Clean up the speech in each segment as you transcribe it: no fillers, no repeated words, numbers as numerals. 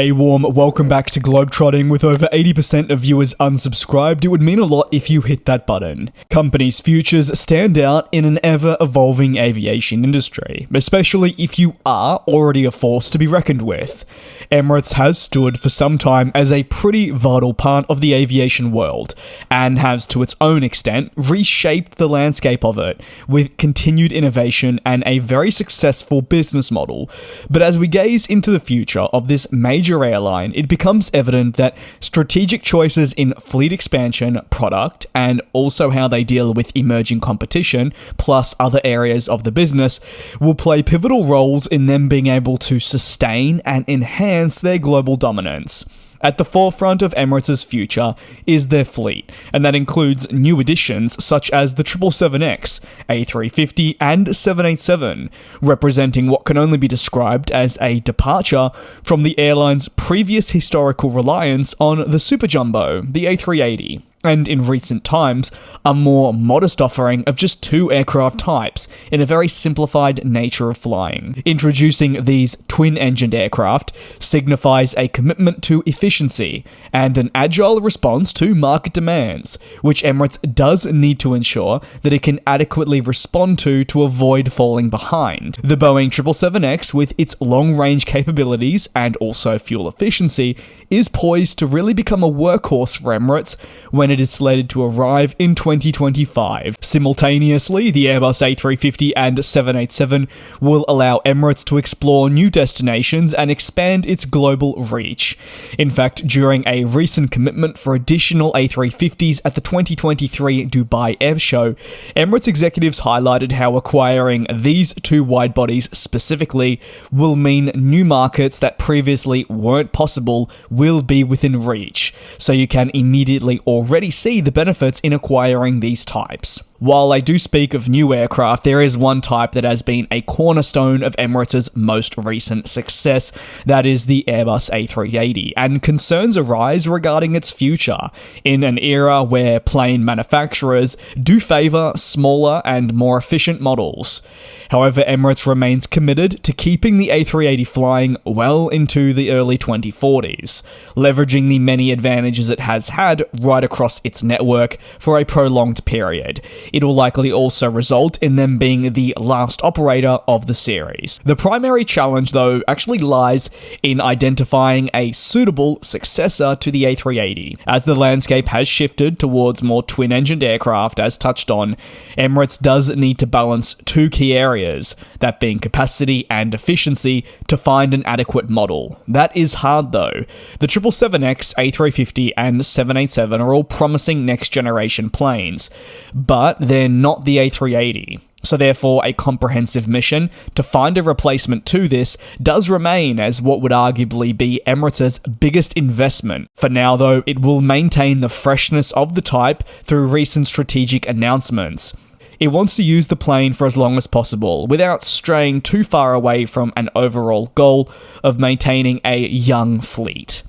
A warm welcome back to GlobeTrotting. With over 80% of viewers unsubscribed, it would mean a lot if you hit that button. Companies' futures stand out in an ever-evolving aviation industry, especially if you are already a force to be reckoned with. Emirates has stood for some time as a pretty vital part of the aviation world, and has to its own extent reshaped the landscape of it, with continued innovation and a very successful business model. But as we gaze into the future of this major airline, it becomes evident that strategic choices in fleet expansion, product, and also how they deal with emerging competition, plus other areas of the business, will play pivotal roles in them being able to sustain and enhance their global dominance. At the forefront of Emirates' future is their fleet, and that includes new additions such as the 777X, A350, and 787, representing what can only be described as a departure from the airline's previous historical reliance on the super jumbo, the A380. And in recent times, a more modest offering of just two aircraft types in a very simplified nature of flying. Introducing these twin-engined aircraft signifies a commitment to efficiency and an agile response to market demands, which Emirates does need to ensure that it can adequately respond to avoid falling behind. The Boeing 777X, with its long-range capabilities and also fuel efficiency, is poised to really become a workhorse for Emirates when it is slated to arrive in 2025. Simultaneously, the Airbus A350 and 787 will allow Emirates to explore new destinations and expand its global reach. In fact, during a recent commitment for additional A350s at the 2023 Dubai Air Show, Emirates executives highlighted how acquiring these two wide-bodies specifically will mean new markets that previously weren't possible will be within reach, so you can immediately already see the benefits in acquiring these types. While I do speak of new aircraft, there is one type that has been a cornerstone of Emirates' most recent success, that is the Airbus A380, and concerns arise regarding its future, in an era where plane manufacturers do favour smaller and more efficient models. However, Emirates remains committed to keeping the A380 flying well into the early 2040s, leveraging the many advantages it has had right across its network for a prolonged period. It will likely also result in them being the last operator of the series. The primary challenge, though, actually lies in identifying a suitable successor to the A380. As the landscape has shifted towards more twin-engined aircraft, as touched on, Emirates does need to balance two key areas, that being capacity and efficiency, to find an adequate model. That is hard, though. The 777X, A350, and 787 are all promising next-generation planes, but they're not the A380. So therefore, a comprehensive mission to find a replacement to this does remain as what would arguably be Emirates' biggest investment. For now, though, it will maintain the freshness of the type through recent strategic announcements. It wants to use the plane for as long as possible, without straying too far away from an overall goal of maintaining a young fleet.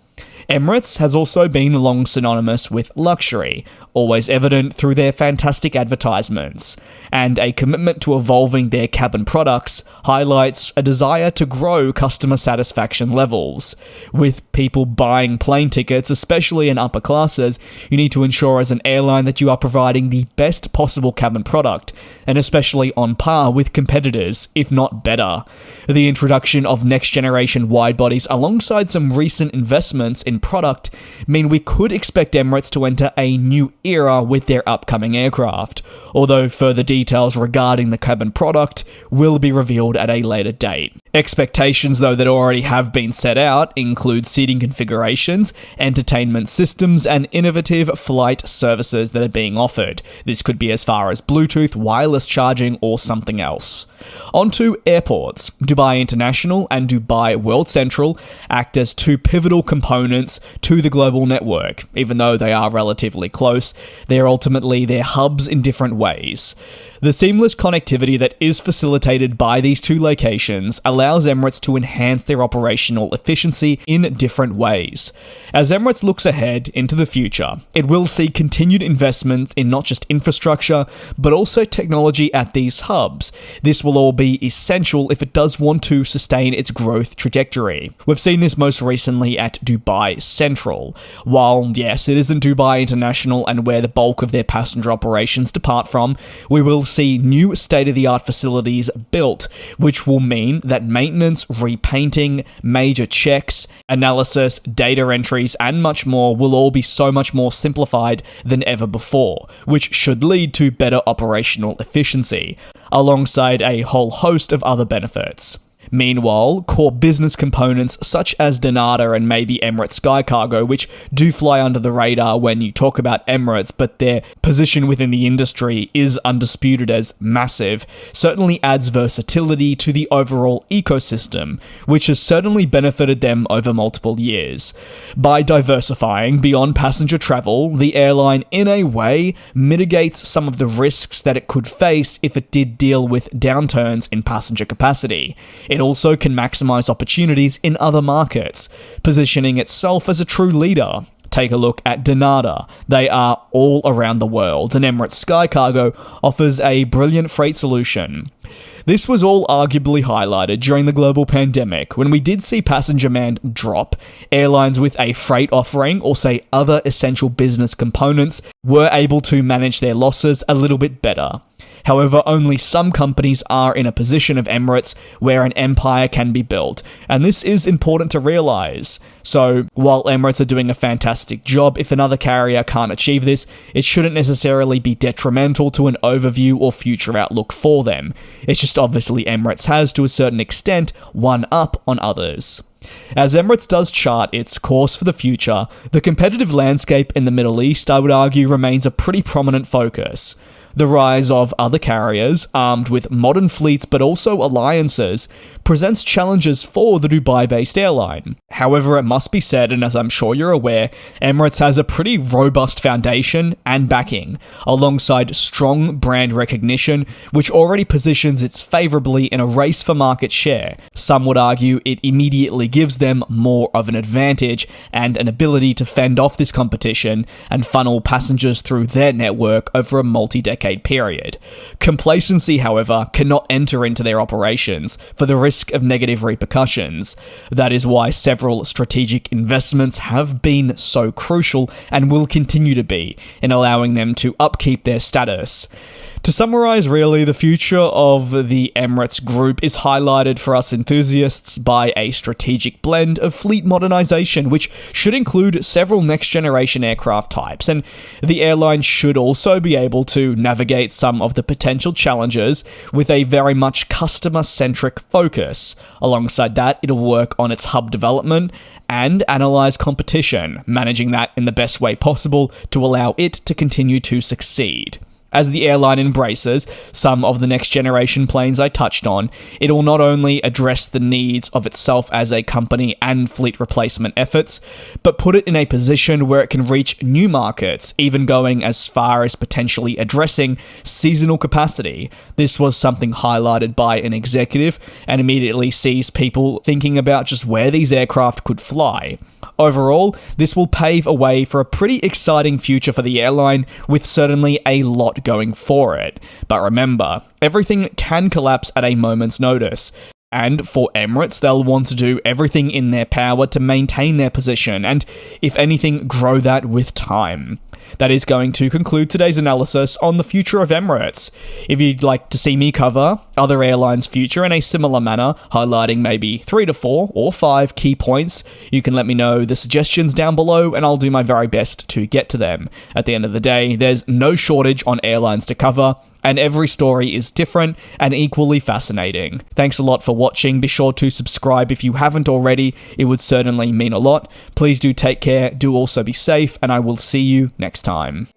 Emirates has also been long synonymous with luxury, always evident through their fantastic advertisements, and a commitment to evolving their cabin products highlights a desire to grow customer satisfaction levels. With people buying plane tickets, especially in upper classes, you need to ensure as an airline that you are providing the best possible cabin product, and especially on par with competitors, if not better. The introduction of next-generation wide-bodies alongside some recent investments in product mean we could expect Emirates to enter a new era with their upcoming aircraft, although further details regarding the cabin product will be revealed at a later date. Expectations, though, that already have been set out include seating configurations, entertainment systems, and innovative flight services that are being offered. This could be as far as Bluetooth, wireless charging, or something else. On to airports. Dubai International and Dubai World Central act as two pivotal components to the global network. Even though they are relatively close, they are ultimately their hubs in different ways. The seamless connectivity that is facilitated by these two locations allows Emirates to enhance their operational efficiency in different ways. As Emirates looks ahead into the future, it will see continued investment in not just infrastructure, but also technology at these hubs. This will all be essential if it does want to sustain its growth trajectory. We've seen this most recently at Dubai Central. While, yes, it isn't Dubai International and where the bulk of their passenger operations depart from, we will see new state-of-the-art facilities built, which will mean that maintenance, repainting, major checks, analysis, data entries, and much more will all be so much more simplified than ever before, which should lead to better operational efficiency, alongside a whole host of other benefits. Meanwhile, core business components such as Donata and maybe Emirates Sky Cargo, which do fly under the radar when you talk about Emirates, but their position within the industry is undisputed as massive, certainly adds versatility to the overall ecosystem, which has certainly benefited them over multiple years. By diversifying beyond passenger travel, the airline in a way mitigates some of the risks that it could face if it did deal with downturns in passenger capacity. It also can maximize opportunities in other markets, positioning itself as a true leader. Take a look at Donata. They are all around the world, and Emirates Sky Cargo offers a brilliant freight solution. This was all arguably highlighted during the global pandemic, when we did see passenger demand drop. Airlines with a freight offering, or say other essential business components, were able to manage their losses a little bit better. However, only some companies are in a position of Emirates where an empire can be built, and this is important to realize. So, while Emirates are doing a fantastic job, if another carrier can't achieve this, it shouldn't necessarily be detrimental to an overview or future outlook for them. It's just obviously Emirates has, to a certain extent, one up on others. As Emirates does chart its course for the future, the competitive landscape in the Middle East, I would argue, remains a pretty prominent focus. The rise of other carriers, armed with modern fleets but also alliances, presents challenges for the Dubai-based airline. However, it must be said, and as I'm sure you're aware, Emirates has a pretty robust foundation and backing, alongside strong brand recognition, which already positions it favorably in a race for market share. Some would argue it immediately gives them more of an advantage and an ability to fend off this competition and funnel passengers through their network over a multi-decade period. Complacency, however, cannot enter into their operations for the risk of negative repercussions. That is why several strategic investments have been so crucial and will continue to be in allowing them to upkeep their status. To summarize, really, the future of the Emirates Group is highlighted for us enthusiasts by a strategic blend of fleet modernization, which should include several next-generation aircraft types, and the airline should also be able to navigate some of the potential challenges with a very much customer-centric focus. Alongside that, it'll work on its hub development and analyze competition, managing that in the best way possible to allow it to continue to succeed. As the airline embraces some of the next-generation planes I touched on, it will not only address the needs of itself as a company and fleet replacement efforts, but put it in a position where it can reach new markets, even going as far as potentially addressing seasonal capacity. This was something highlighted by an executive and immediately sees people thinking about just where these aircraft could fly. Overall, this will pave a way for a pretty exciting future for the airline, with certainly a lot going for it. But remember, everything can collapse at a moment's notice. And for Emirates, they'll want to do everything in their power to maintain their position and, if anything, grow that with time. That is going to conclude today's analysis on the future of Emirates. If you'd like to see me cover other airlines' future in a similar manner, highlighting maybe 3 to 4 or 5 key points, you can let me know the suggestions down below and I'll do my very best to get to them. At the end of the day, there's no shortage on airlines to cover, and every story is different and equally fascinating. Thanks a lot for watching. Be sure to subscribe if you haven't already. It would certainly mean a lot. Please do take care, do also be safe, and I will see you next time.